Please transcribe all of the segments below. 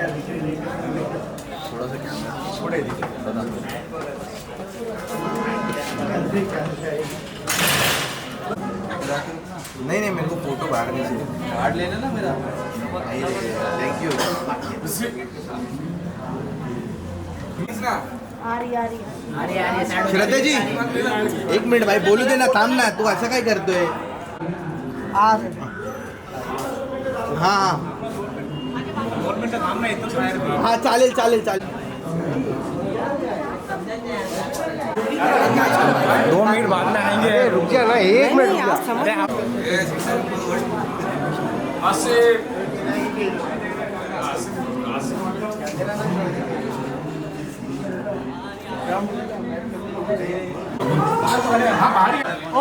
थोड़ा सा कैमरा थोड़ा दीजिए बता नहीं नहीं मेरे को फोटो बाहर नहीं चाहिए कार्ड लेना ना मेरा थैंक यू श्रद्धा जी एक मिनिट भाई बोलू दे ना थांब ना तू असं काय करतोय हां हाँ चालेल चालेल चालेल 2 मिनट बाद में आएंगे। रुक जा ना 1 मिनट रुक जा।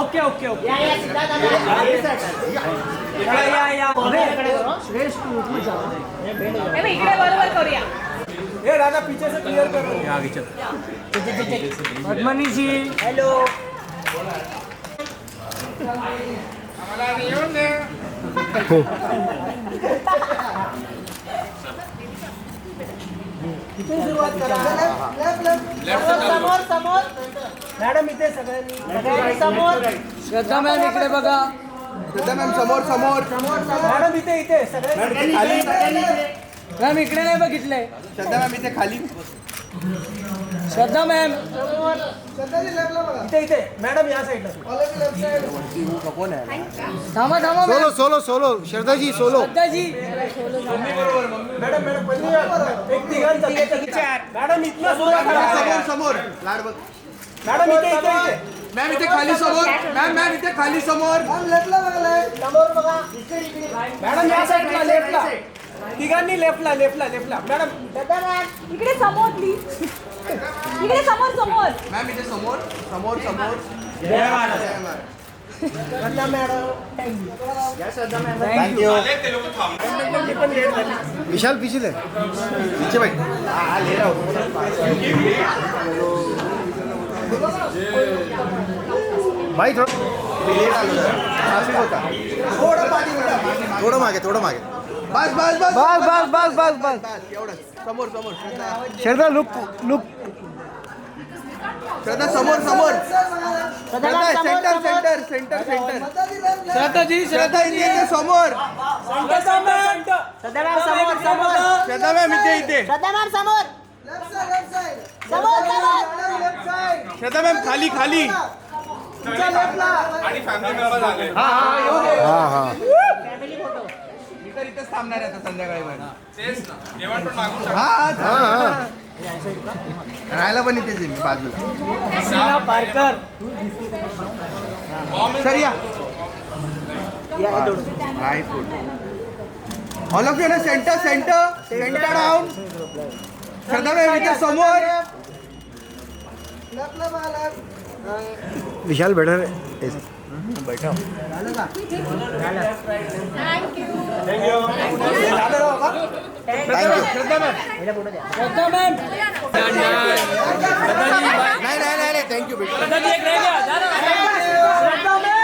ओके ओके ओके इकडे बरोबर करूया ये राधा पीछे से क्लियर कर आगे चल पद्मनी जी हेलो सुरुवात करा समोर समोर मॅडम इथे सगळ्यांनी समोर श्रद्धा मॅम इकडे बघा श्रद्धा मॅम समोर समोर मॅडम इथे इथे सगळ्यांनी खाली मॅम इकडे नाही बघितले श्रद्धा मॅम इथे खाली श्रद्धा मॅम इथे इथे मॅडम या साईडला कोण आहे थांबा थांबा solo solo solo Shraddha ji solo Shraddha ji madam madam पहिली एक तिघांचा मॅडम इथनं समोर समोर लाड बघ मॅडम इथे इथे इथे मॅम इथे खाली समोर मॅम इथे खाली समोर समोर बघा मॅडम या साईडला लेफ्टला तिघांनी लेफ्टला मॅडम इकडे समोर प्लीज इकडे समोर समोर मॅम इथे समोर समोर समोर श्रद्धा मॅडम थँक्यू विशाल पीछे ले पीछे भाई हाँ ले रहा हूँ भाई थोड़ा लेट आलो ट्रॅफिक होता थोडं मागे बस बस बस बस बस बस बस बस एवढं समोर समोर श्रद्धा लुक लुक श्रद्धा समोर समोर श्रद्धा सेंटर श्रद्धा जी श्रद्धा इथे समोर श्रद्धा मॅम समोर श्रद्धा मॅम इथे श्रद्धा मॅम समोर समोर श्रद्धा मॅम खाली खाली हाँ हाँ मी तर इथेच थांबणार आहे आता संध्याकाळी हाँ हाँ राहायला पण इथेच आहे मी बाजूला सीना पारकर सर या right food all of you ना सेंटर डाऊन श्रद्धा मॅम इथे समोर विशाल बेटर बैठा thank you Shraddha ma'am Shraddha ma'am नाही थँक्यू बेटा श्रद्धा जी एक रह गया श्रद्धा मॅम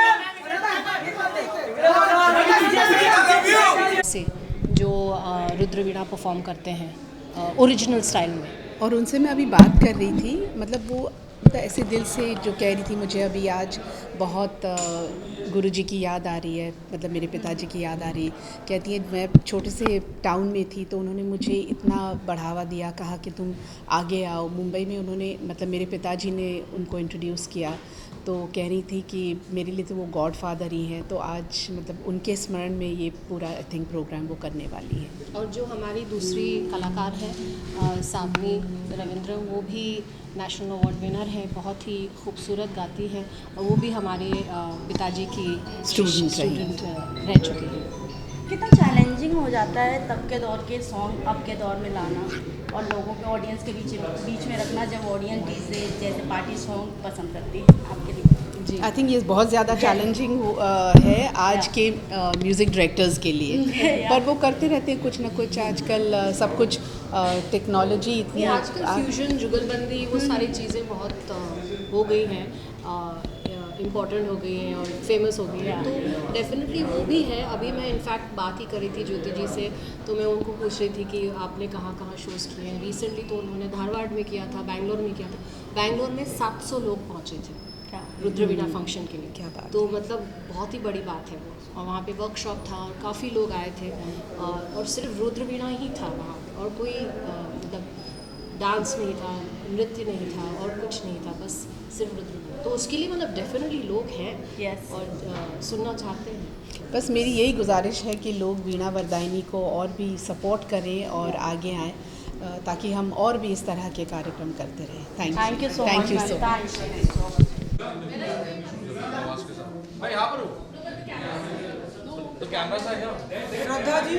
से जो रुद्रवीणा परफॉर्म करते हैं ओरिजिनल स्टाइल में। और उनसे मैं अभी बात कर रही थी, मतलब वो ऐसे दिल से जो कह रही थी मुझे अभी आज बहुत गुरुजी की याद आ रही है, मतलब मेरे पिताजी की याद आ रही है। कहती है मैं छोटे से टाउन में थी तो उन्होंने मुझे इतना बढ़ावा दिया, कहा कि तुम आगे आओ। मुंबई में उन्होंने मतलब मेरे पिताजी ने उनको इंट्रोड्यूस किया, तो कह रही थी कि मेरे लिए तो वो गॉड फादर ही हैं। तो आज मतलब उनके स्मरण में ये पूरा आई थिंक प्रोग्राम वो करने वाली है। और जो हमारी दूसरी कलाकार है सावनी रविंद्र, वो भी नेशनल अवार्ड विनर है, बहुत ही खूबसूरत गाती है और वो भी हमारे पिताजी की स्टूडेंट रह चुकी है। कितना चैलेंजिंग हो जाता है तब के दौर के सॉन्ग अब के दौर में लाना और लोगों के ऑडियंस के बीच में रखना, जब ऑडियंस जैसे पार्टी सॉन्ग पसंद करती है आपके लिए? जी, आई थिंक ये बहुत ज़्यादा चैलेंजिंग है आज के म्यूज़िक डायरेक्टर्स के लिए, पर वो करते रहते हैं कुछ ना कुछ। आजकल सब कुछ टेक्नोलॉजी इतनी आजकल फ्यूजन जुगलबंदी वो सारी चीज़ें बहुत हो गई हैं। इम्पॉर्टेंट हो गई हैं और फेमस हो गई हैं, तो डेफिनेटली वो भी है। अभी मैं इनफैक्ट बात ही कर रही थी ज्योति जी से, तो मैं उनको पूछ रही थी कि आपने कहाँ कहाँ शोज़ किए हैं। रिसेंटली तो उन्होंने धारवाड़ में किया था, बैंगलोर में किया था। बैंगलोर में 700 लोग पहुँचे थे रुद्रवीणा फंक्शन के लिए। क्या बात। तो मतलब बहुत ही बड़ी बात है वो। और वहाँ पे वर्कशॉप था और काफ़ी लोग आए थे, और सिर्फ रुद्रवीणा ही था वहाँ पे, और कोई मतलब डांस नहीं था, नृत्य नहीं था और कुछ नहीं था, बस सिर्फ रुद्रवीणा। तो उसके लिए मतलब डेफिनेटली लोग हैं Yes. और सुनना चाहते हैं। बस मेरी यही गुजारिश है कि लोग वीणा वरदायनी को और भी सपोर्ट करें और आगे आएँ, ताकि हम और भी इस तरह के कार्यक्रम करते रहें। Thank you so much. Thank you so much. भाई यहाँ पर हो तो कैमरा सा है। श्रद्धा जी,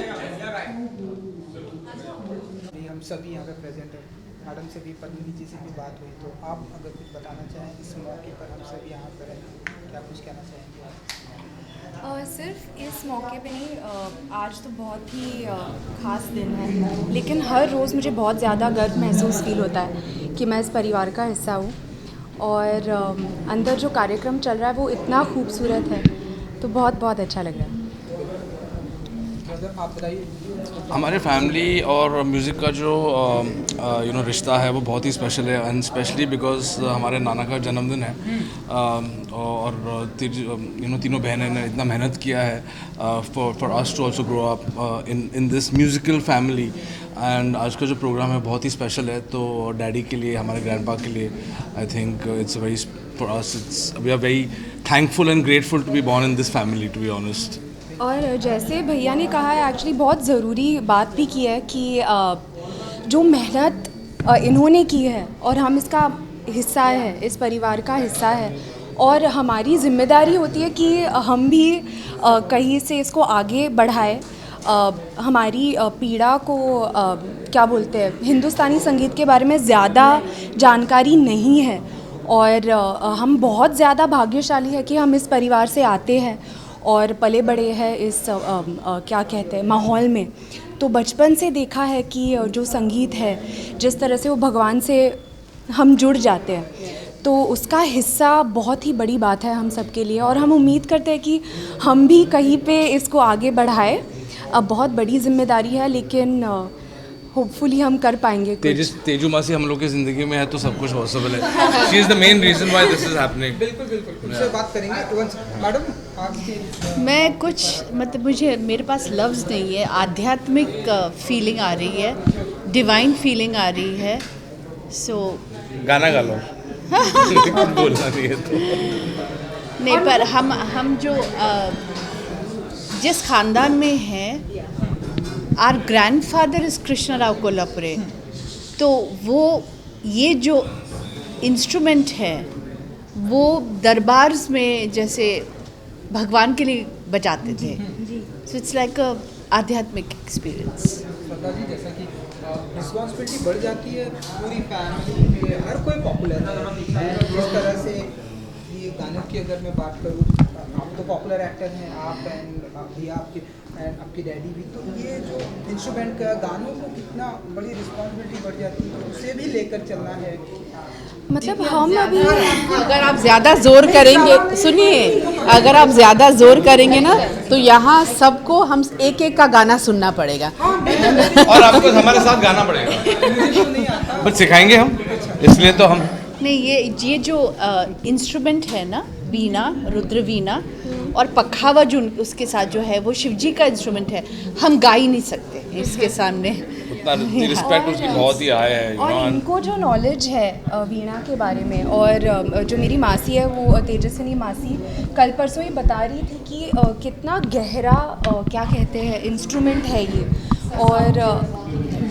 हम सभी यहाँ पे प्रेजेंट हैं। मैडम से भी, पद्मिनी जी से भी बात हुई, तो आप अगर कुछ बताना चाहें इस मौके पर, हम सभी यहाँ पर हैं, क्या कुछ कहना चाहेंगे आप? सिर्फ इस मौके पे नहीं, आज तो बहुत ही ख़ास दिन है, लेकिन हर रोज़ मुझे बहुत ज़्यादा गर्व महसूस फील होता है कि मैं इस परिवार का हिस्सा हूँ। और अंदर जो कार्यक्रम चल रहा है वो इतना खूबसूरत है, तो बहुत बहुत अच्छा लग रहा है। आप बताइए। हमारे फैमिली और म्यूज़िक का जो रिश्ता है वो बहुत ही स्पेशल है, एंड स्पेशली बिकॉज हमारे नाना का जन्मदिन है, और तीनों बहनें ने इतना मेहनत किया है for us to also grow up in this musical family. And आज का जो प्रोग्राम है बहुत ही स्पेशल है, तो डैडी के लिए, हमारे ग्रैंडपा के लिए, I think it's very for us, it's we are very thankful and grateful to be born in this family, to be honest. और जैसे भैया ने कहा है, एक्चुअली बहुत ज़रूरी बात भी की है कि जो मेहनत इन्होंने की है और हम इसका हिस्सा है, इस परिवार का हिस्सा है, और हमारी जिम्मेदारी होती है कि हम भी कहीं से इसको आगे बढ़ाएं। हमारी पीढ़ा को क्या बोलते हैं, हिंदुस्तानी संगीत के बारे में ज़्यादा जानकारी नहीं है, और हम बहुत ज़्यादा भाग्यशाली है कि हम इस परिवार से आते हैं और पले बड़े हैं इस क्या कहते हैं माहौल में। तो बचपन से देखा है कि जो संगीत है, जिस तरह से वो भगवान से हम जुड़ जाते हैं, तो उसका हिस्सा बहुत ही बड़ी बात है हम सब के लिए, और हम उम्मीद करते हैं कि हम भी कहीं पे इसको आगे बढ़ाएं। अब बहुत बड़ी जिम्मेदारी है, लेकिन होपफुली हम कर पाएंगे कुछ। तेजू मासी हम लोग की ज़िंदगी में है तो सब कुछ पॉसिबल है। She is the main reason why this is happening. बिल्कुल उनसे बात करेंगे। मैडम, आपकी मैं कुछ मुझे मेरे पास लफ्ज़ नहीं है, आध्यात्मिक फीलिंग आ रही है, डिवाइन फीलिंग आ रही है। सो गाना गा लो। बोलना नहीं है तो नहीं, पर हम जो जिस खानदान में हैं, our grandfather is Krishnarao Kolhapure, तो वो ये जो इंस्ट्रूमेंट है वो दरबार्स में जैसे भगवान के लिए बजाते थे। सो इट्स लाइक अ आध्यात्मिक एक्सपीरियंस। श्रद्धा जी, जैसा कि रिस्पॉन्सिबिलिटी बढ़ जाती है पूरी फैमिली में, हर कोई पॉपुलर है। जिस तरह से ये गानों की अगर मैं बात करूँ, आप तो पॉपुलर एक्टर हैं, आप एंड भैया आपके डैडी भी, तो ये जो इंस्ट्रूमेंट का गानों को कितना बड़ी रिस्पॉन्सिबिलिटी बढ़ जाती है, तो उसे भी लेकर चलना है। मतलब हम अभी अगर आप ज़्यादा जोर करेंगे, सुनिए, अगर आप ज़्यादा जोर करेंगे ना, तो यहाँ सबको हम एक एक का गाना सुनना पड़ेगा और आपको हमारे साथ गाना पड़ेगा, बट सिखाएंगे हम, इसलिए तो हम नहीं। ये जो इंस्ट्रूमेंट है ना, वीणा, रुद्रवीणा और पखावा जो उसके साथ जो है, वो शिवजी का इंस्ट्रूमेंट है। हम गा ही नहीं सकते इसके सामने। उतना रिस्पेक्ट उसकी बहुत ही आया है। और इनको जो नॉलेज है वीणा के बारे में, और जो मेरी मासी है वो तेजस्विनी मासी कल परसों ही बता रही थी कि कितना गहरा क्या कहते हैं इंस्ट्रूमेंट है ये, और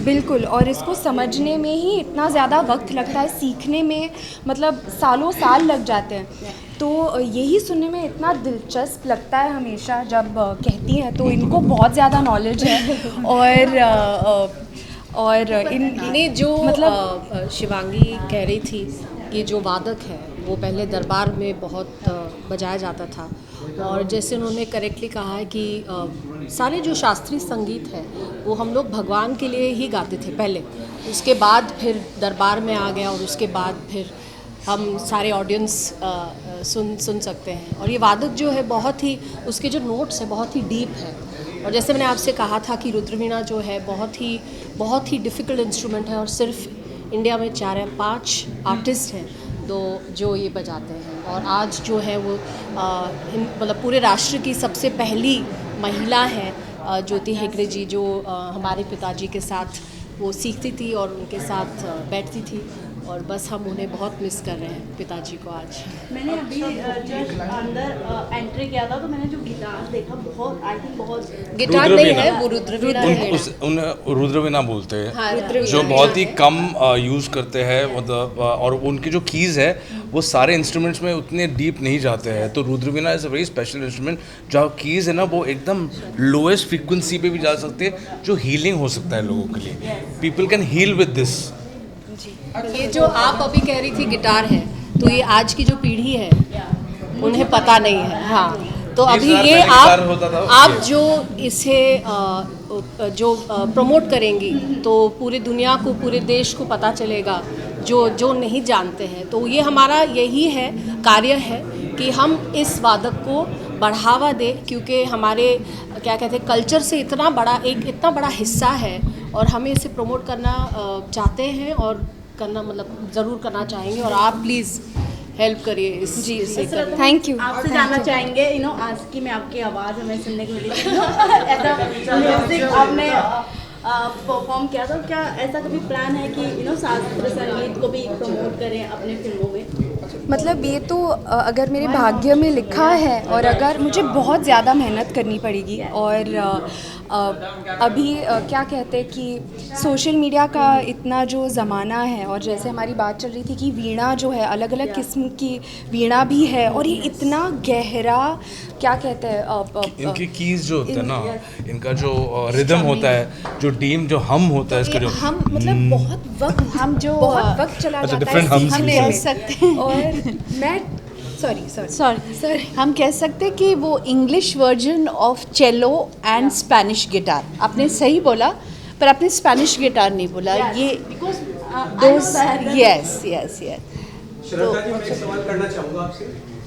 बिल्कुल, और इसको समझने में ही इतना ज़्यादा वक्त लगता है, सीखने में मतलब सालों साल लग जाते हैं। तो यही सुनने में इतना दिलचस्प लगता है हमेशा जब कहती हैं, तो इनको बहुत ज़्यादा नॉलेज है। और इन्हें जो मतलब शिवांगी कह रही थी, ये जो वादक है वो पहले दरबार में बहुत बजाया जाता था, और जैसे उन्होंने करेक्टली कहा है कि सारे जो शास्त्रीय संगीत है वो हम लोग भगवान के लिए ही गाते थे पहले, उसके बाद फिर दरबार में आ गया, और उसके बाद फिर हम सारे ऑडियंस सुन सकते हैं। और ये वादक जो है बहुत ही, उसके जो नोट्स है बहुत ही डीप है। और जैसे मैंने आपसे कहा था कि रुद्रवीणा जो है बहुत ही डिफ़िकल्ट इंस्ट्रूमेंट है, और सिर्फ इंडिया में 4 या 5 आर्टिस्ट हैं जो ये बजाते हैं। और आज जो है वो मतलब पूरे राष्ट्र की सबसे पहली महिला है ज्योति हेगड़े जी, जो हमारे पिताजी के साथ वो सीखती थी और उनके साथ बैठती थी, और बस हम उन्हें बहुत मिस कर रहे हैं पिताजी को आज। मैंने अभी जस्ट अंदर एंट्री किया था तो मैंने जो गिटार देखा, बहुत आई थिंक बहुत गिटार नहीं है, वो रुद्रवीणा है। उन्हें रुद्रवीणा बोलते हैं, हाँ, जो बहुत ही कम यूज़ करते हैं, मतलब और उनकी जो कीज़ है वो सारे इंस्ट्रूमेंट्स में उतने डीप नहीं जाते हैं। तो Rudraveena is a very special instrument. जो कीज़ है ना वो एकदम लोएस्ट फ्रीक्वेंसी पे भी जा सकते हैं, जो हीलिंग हो सकता है लोगों के लिए। People can heal with this. ये जो आप अभी कह रही थी गिटार है, तो ये आज की जो पीढ़ी है उन्हें पता नहीं है। हाँ, तो अभी ये आप जो इसे जो प्रमोट करेंगी तो पूरी दुनिया को, पूरे देश को पता चलेगा जो नहीं जानते हैं। तो ये हमारा यही है, कार्य है कि हम इस वादक को बढ़ावा दें, क्योंकि हमारे क्या कहते हैं कल्चर से इतना बड़ा हिस्सा है, और हमें इसे प्रमोट करना चाहते हैं और करना मतलब ज़रूर करना चाहेंगे। और आप प्लीज़ हेल्प करिए इस चीज़ से। Thank you. आपसे जानना चाहेंगे, आज की मैं आपकी आवाज़ हमें सुनने को मिली ऐसा म्यूजिक आपने परफॉर्म किया था, क्या ऐसा कभी प्लान है कि शास्त्रीय संगीत को भी प्रमोट करें अपने फिल्मों में? मतलब ये तो अगर मेरे भाग्य में लिखा है, और अगर मुझे बहुत ज़्यादा मेहनत करनी पड़ेगी, और अभी क्या कहते हैं कि सोशल मीडिया का इतना जो ज़माना है, और जैसे हमारी बात चल रही थी कि वीणा जो है अलग अलग किस्म की वीणा भी है, और ये इतना गहरा क्या कहते हैं इनकी कीज जो होता है ना, इनका जो रिदम होता है, जो डीम जो हम होता है, इसका जो हम मतलब बहुत वक्त चला जाता है हम सीखने में सकते हैं। और मैं सॉरी हम कह सकते हैं कि वो इंग्लिश वर्जन ऑफ चेलो एंड स्पेनिश गिटार। आपने सही बोला, पर आपने स्पेनिश गिटार नहीं बोला। ये yes yes yes. Shraddha ji, मैं एक सवाल करना चाहूँगा आपसे।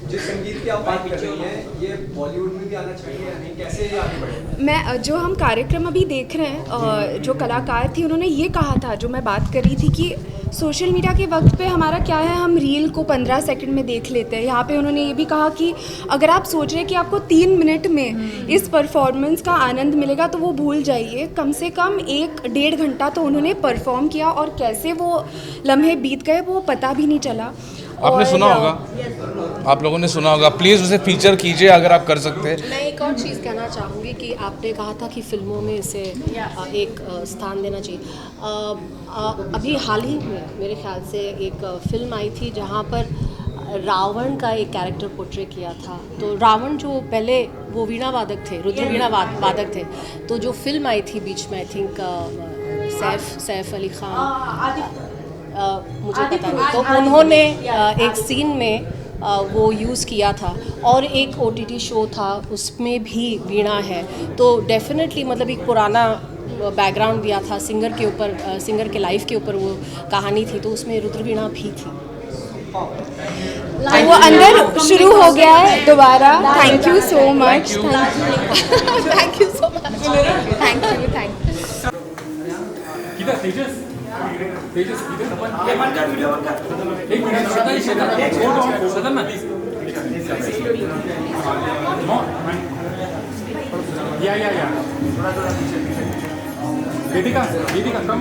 जिस संगीत की आप बात कर रही हैं, ये बॉलीवुड में भी आना चाहिए या नहीं, कैसे ये आगे बढ़ेगा? मैं जो हम कार्यक्रम अभी देख रहे हैं, जो कलाकार थी उन्होंने ये कहा था, जो मैं बात कर रही थी कि सोशल मीडिया के वक्त पे हमारा क्या है, हम रील को 15 सेकंड में देख लेते हैं। यहाँ पे उन्होंने ये भी कहा कि अगर आप सोच रहे हैं कि आपको 3 मिनट में इस परफॉर्मेंस का आनंद मिलेगा तो वो भूल जाइए। कम से कम 1-1.5 घंटा तो उन्होंने परफॉर्म किया, और कैसे वो लम्हे बीत गए वो पता भी नहीं चला। आपने सुना होगा, आप लोगों ने सुना होगा। प्लीज़ उसे फीचर कीजिए अगर आप कर सकते हैं। मैं एक और चीज़ कहना चाहूँगी कि आपने कहा था कि फिल्मों में इसे एक स्थान देना चाहिए। अभी हाल ही में मेरे ख्याल से एक फिल्म आई थी जहाँ पर रावण का एक कैरेक्टर पोर्ट्रे किया था। तो रावण जो पहले वो वीणा वादक थे, रुद्रवीणा वादक थे। तो जो फिल्म आई थी बीच में, आई थिंक सैफ अली खान, मुझे पता नहीं, तो उन्होंने एक सीन में वो यूज़ किया था। और एक OTT शो था, उसमें भी वीणा है। तो डेफिनेटली मतलब एक पुराना बैकग्राउंड दिया था सिंगर के ऊपर, सिंगर के लाइफ के ऊपर वो कहानी थी, तो उसमें रुद्रवीणा भी थी। वो अंदर शुरू हो गया है दोबारा। Thank you so much. Thank you so much. Thank you. Tejas एक मिनट सदन ना या वेदिका कम।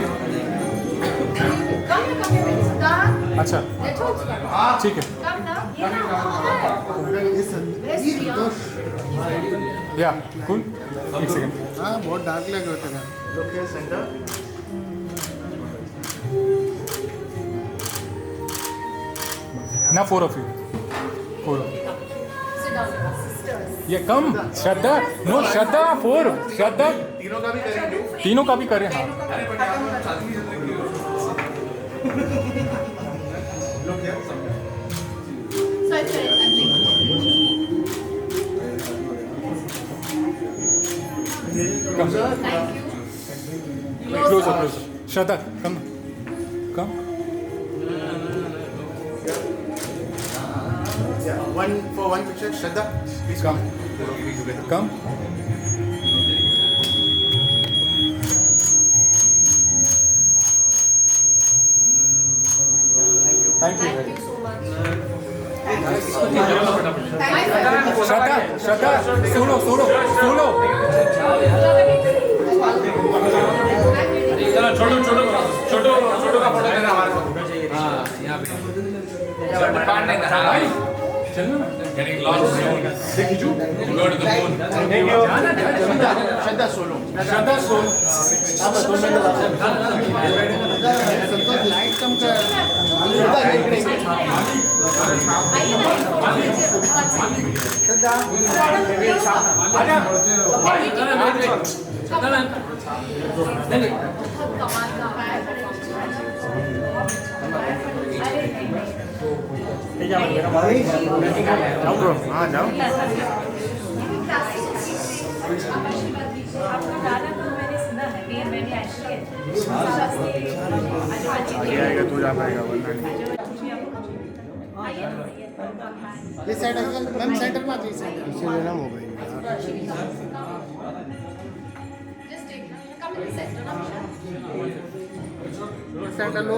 अच्छा ठीक है या कूल। एक सेकंड। हाँ, बहुत डार्क लग रहा था। Now 4 of you. 4 of you. Yeah, come. Shraddha. No, Shraddha. 4. Shraddha. तीनों का भी करें। हाँ. Come. Closer. Shraddha, come. one picture. Shraddha, please come. Come. Thank you. श्रद्धा सुनो सुनो सुनो चलो छोटू छोटू छोटू छोटू का फोटो देना हमारे को। हाँ यहाँ पे पार्ट नहीं था भाई। चलो getting lost soon. To go to the moon. Shraddha solo. Shraddha सुन संतोष लाइट कम कर. जाओ ब्रो. हाँ जाओ. आगे आएगा तू जा पाएगा वरना नहीं. ये साइड मैम सेंटर में आ जाइए. इसीलिए ना मोबाइल सेंटर लो.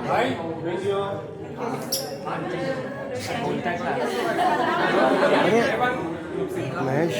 भाई महेश